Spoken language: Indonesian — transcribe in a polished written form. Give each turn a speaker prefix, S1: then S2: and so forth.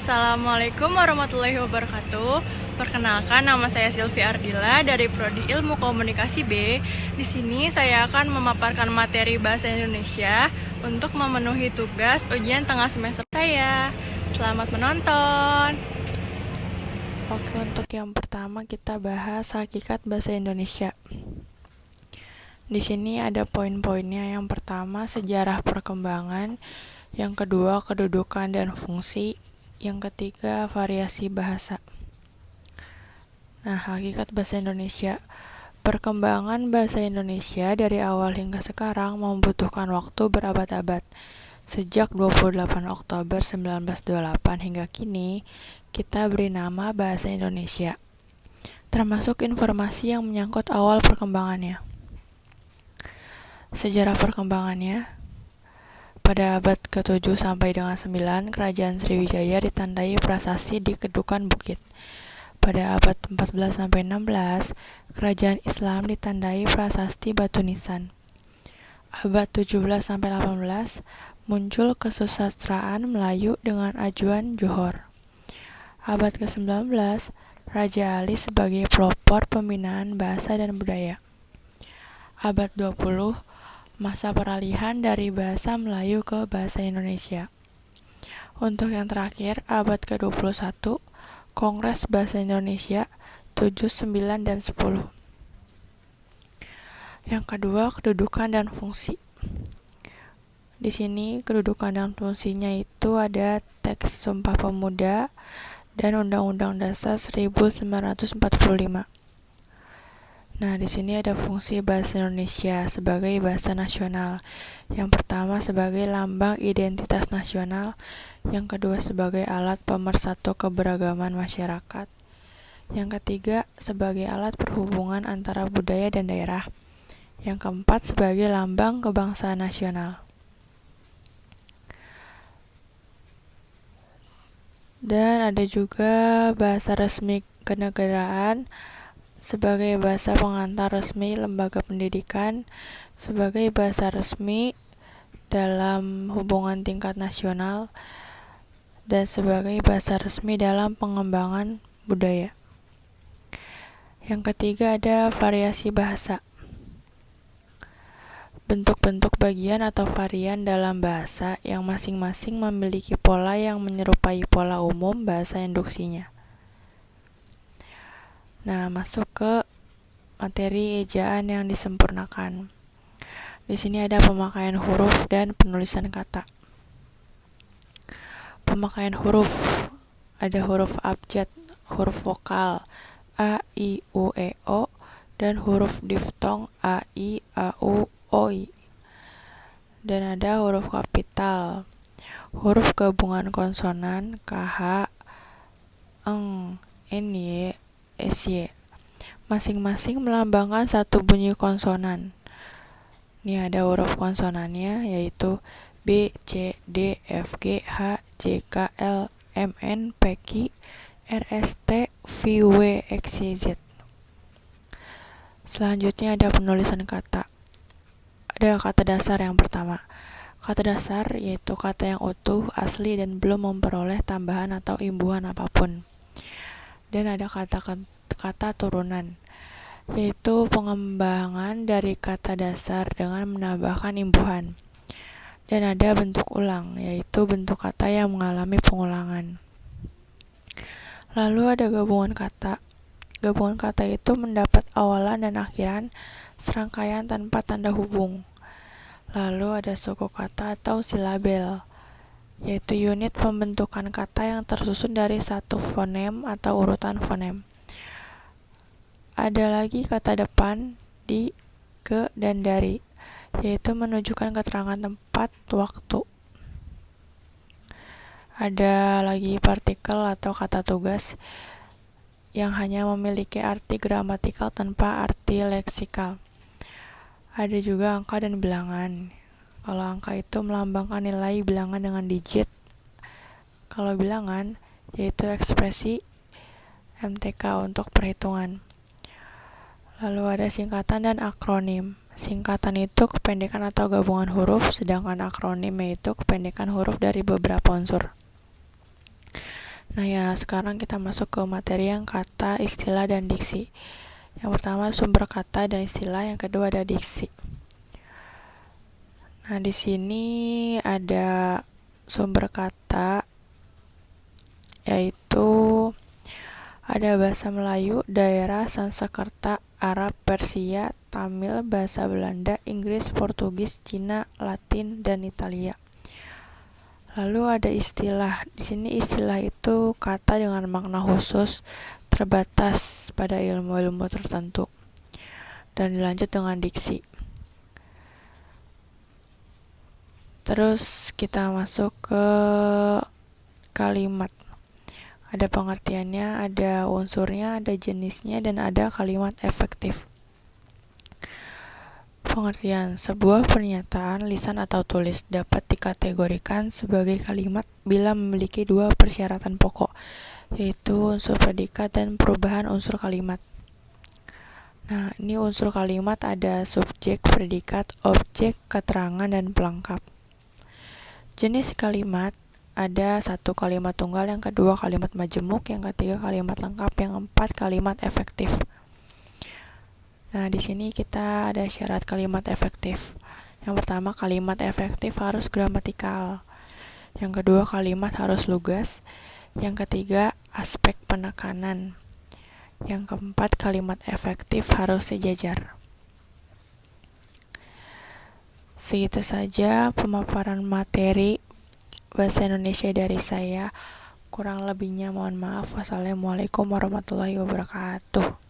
S1: Assalamualaikum warahmatullahi wabarakatuh. Perkenalkan, nama saya Silvi Ardila dari Prodi Ilmu Komunikasi B. Di sini saya akan memaparkan materi bahasa Indonesia untuk memenuhi tugas ujian tengah semester saya. Selamat menonton.
S2: Oke, untuk yang pertama kita bahas hakikat bahasa Indonesia. Di sini ada poin-poinnya. Yang pertama, sejarah perkembangan. Yang kedua, kedudukan dan fungsi. Yang ketiga, variasi bahasa. Nah, hakikat bahasa Indonesia. Perkembangan bahasa Indonesia dari awal hingga sekarang membutuhkan waktu berabad-abad. Sejak 28 Oktober 1928 hingga kini, kita beri nama bahasa Indonesia, termasuk informasi yang menyangkut awal perkembangannya. Sejarah perkembangannya, pada abad ke-7 sampai dengan 9, Kerajaan Sriwijaya ditandai prasasti di Kedukan Bukit. Pada abad 14 sampai 16, Kerajaan Islam ditandai prasasti Batu Nisan. Abad 17 sampai 18, muncul kesusastraan Melayu dengan ajuan Johor. Abad ke-19, Raja Ali sebagai pelopor pembinaan bahasa dan budaya. Abad 20, masa peralihan dari bahasa Melayu ke bahasa Indonesia. Untuk yang terakhir, abad ke-21, Kongres Bahasa Indonesia 7, 9, dan 10. Yang kedua, kedudukan dan fungsi. Di sini kedudukan dan fungsinya itu ada teks Sumpah Pemuda dan Undang-Undang Dasar 1945. Nah, di sini ada fungsi bahasa Indonesia sebagai bahasa nasional. Yang pertama sebagai lambang identitas nasional, yang kedua sebagai alat pemersatu keberagaman masyarakat, yang ketiga sebagai alat perhubungan antara budaya dan daerah, yang keempat sebagai lambang kebangsaan nasional. Dan ada juga bahasa resmi kenegaraan sebagai bahasa pengantar resmi lembaga pendidikan, sebagai bahasa resmi dalam hubungan tingkat nasional, dan sebagai bahasa resmi dalam pengembangan budaya. Yang ketiga ada variasi bahasa. Bentuk-bentuk bagian atau varian dalam bahasa yang masing-masing memiliki pola yang menyerupai pola umum bahasa induksinya. Nah, masuk ke materi ejaan yang disempurnakan. Di sini ada pemakaian huruf dan penulisan kata. Pemakaian huruf, ada huruf abjad, huruf vokal a, i, u, e, o, dan huruf diftong a, i, a, u, o, i. Dan ada huruf kapital, huruf gabungan konsonan k, h, eng, ny, sy. Masing-masing melambangkan satu bunyi konsonan. Ini ada huruf konsonannya yaitu B, C, D, F, G, H, J, K, L, M, N, P, Q, R, S, T, V, W, X, Y, Z. Selanjutnya ada penulisan kata. Ada kata dasar yang pertama. Kata dasar yaitu kata yang utuh, asli, dan belum memperoleh tambahan atau imbuhan apapun. Dan ada kata turunan, yaitu pengembangan dari kata dasar dengan menambahkan imbuhan. Dan ada bentuk ulang, yaitu bentuk kata yang mengalami pengulangan. Lalu ada gabungan kata. Gabungan kata itu mendapat awalan dan akhiran serangkaian tanpa tanda hubung. Lalu ada suku kata atau silabel, yaitu unit pembentukan kata yang tersusun dari satu fonem atau urutan fonem. Ada lagi kata depan, di, ke, dan dari, yaitu menunjukkan keterangan tempat, waktu. Ada lagi partikel atau kata tugas yang hanya memiliki arti gramatikal tanpa arti leksikal. Ada juga angka dan bilangan. Kalau angka itu melambangkan nilai bilangan dengan digit. Kalau bilangan yaitu ekspresi MTK untuk perhitungan. Lalu ada singkatan dan akronim. Singkatan itu kependekan atau gabungan huruf, sedangkan akronim yaitu kependekan huruf dari beberapa unsur. Nah ya, sekarang kita masuk ke materi yang kata, istilah, dan diksi. Yang pertama sumber kata dan istilah, yang kedua ada diksi. Nah, di sini ada sumber kata, yaitu ada bahasa Melayu, daerah, Sanskerta, Arab, Persia, Tamil, bahasa Belanda, Inggris, Portugis, Cina, Latin, dan Italia. Lalu ada istilah. Di sini istilah itu kata dengan makna khusus terbatas pada ilmu-ilmu tertentu. Dan dilanjut dengan diksi. Terus kita masuk ke kalimat. Ada pengertiannya, ada unsurnya, ada jenisnya, dan ada kalimat efektif. Pengertian: sebuah pernyataan lisan atau tulis dapat dikategorikan sebagai kalimat bila memiliki dua persyaratan pokok, yaitu unsur predikat dan perubahan unsur kalimat. Nah, ini unsur kalimat ada subjek, predikat, objek, keterangan, dan pelengkap. Jenis kalimat ada satu kalimat tunggal, yang kedua kalimat majemuk, yang ketiga kalimat lengkap, yang keempat kalimat efektif. Nah, di sini kita ada syarat kalimat efektif. Yang pertama, kalimat efektif harus gramatikal. Yang kedua, kalimat harus lugas. Yang ketiga, aspek penekanan. Yang keempat, kalimat efektif harus sejajar. Segitu saja pemaparan materi bahasa Indonesia dari saya. Kurang lebihnya mohon maaf. Wassalamualaikum warahmatullahi wabarakatuh.